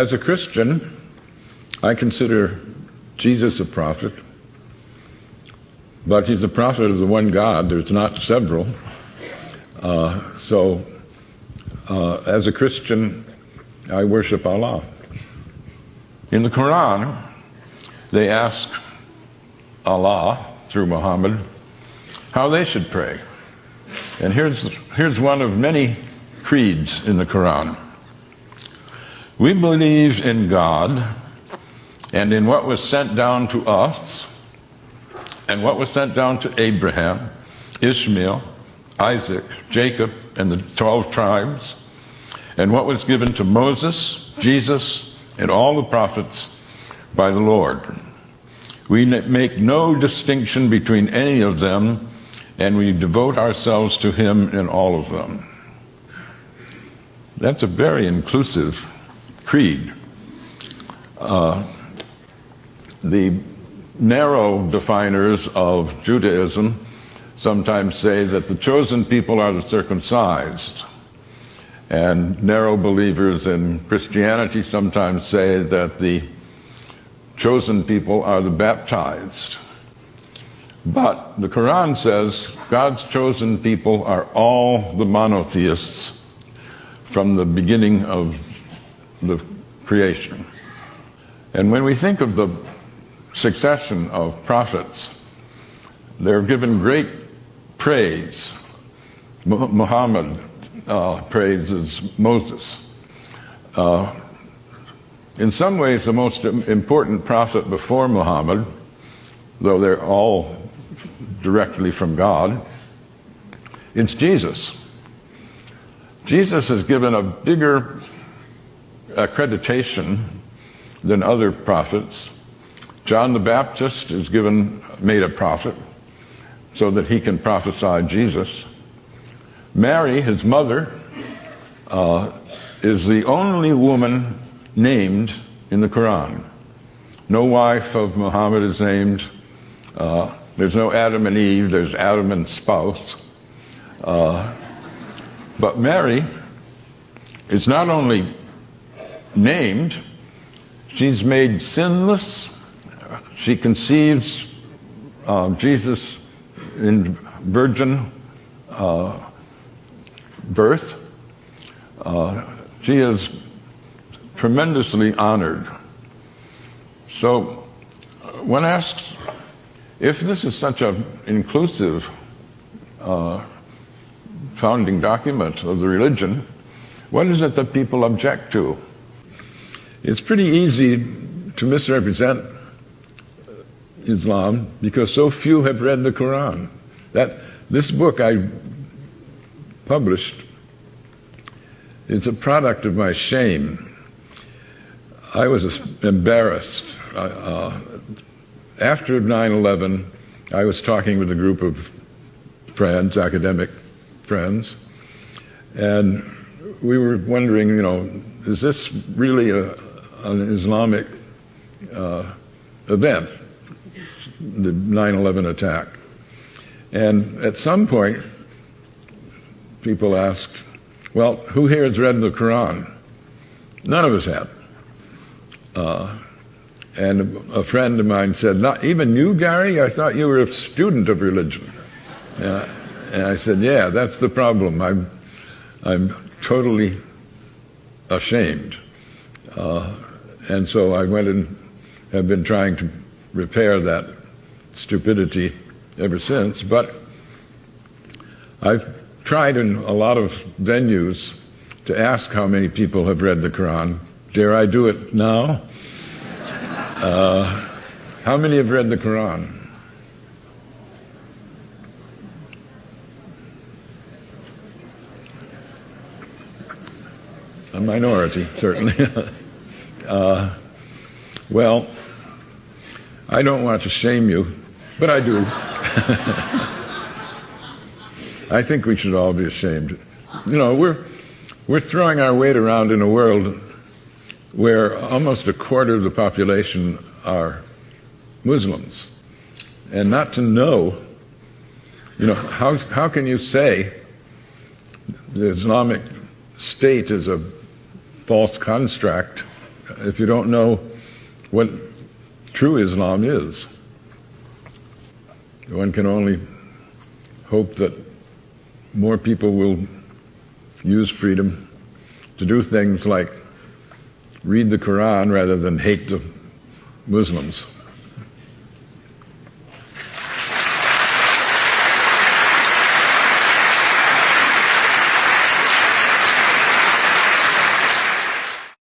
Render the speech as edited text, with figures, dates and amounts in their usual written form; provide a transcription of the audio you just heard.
As a Christian, I consider Jesus a prophet, but he's a prophet of the one God. There's not several. As a Christian, I worship Allah. In the Quran, they ask Allah, through Muhammad, how they should pray. And here's one of many creeds in the Quran. We believe in God and in what was sent down to us and what was sent down to Abraham, Ishmael, Isaac, Jacob, and the 12 tribes, and what was given to Moses, Jesus, and all the prophets by the Lord. We make no distinction between any of them, and we devote ourselves to him in all of them. That's a very inclusive creed. The narrow definers of Judaism sometimes say that the chosen people are the circumcised, and narrow believers in Christianity sometimes say that the chosen people are the baptized. But the Quran says God's chosen people are all the monotheists from the beginning of the creation. And when we think of the succession of prophets, they're given great praise. Muhammad praises Moses. In some ways, the most important prophet before Muhammad, though they're all directly from God, it's Jesus. Jesus is given a bigger accreditation than other prophets. John the Baptist is made a prophet so that he can prophesy Jesus. Mary, his mother, is the only woman named in the Quran. No wife of Muhammad is named. There's no Adam and Eve, there's Adam and spouse. But Mary is not only named, she's made sinless. She conceives Jesus in virgin birth. She is tremendously honored. So one asks, if this is such an inclusive founding document of the religion, what is it that people object to? It's pretty easy to misrepresent Islam because so few have read the Quran. This book I published is a product of my shame. I was embarrassed. After 9/11, I was talking with a group of friends, academic friends, and we were wondering, is this really an Islamic event, the 9/11 attack? And at some point, people asked, well, who here has read the Quran? None of us had. And a friend of mine said, not even you, Gary? I thought you were a student of religion. And I said, yeah, that's the problem. I'm totally ashamed. And so I went and have been trying to repair that stupidity ever since. But I've tried in a lot of venues to ask how many people have read the Quran. Dare I do it now? How many have read the Quran? A minority, certainly. Well, I don't want to shame you, but I do. I think we should all be ashamed. We're throwing our weight around in a world where almost a quarter of the population are Muslims. And not to know, how can you say the Islamic State is a false construct if you don't know what true Islam is. One can only hope that more people will use freedom to do things like read the Quran rather than hate the Muslims.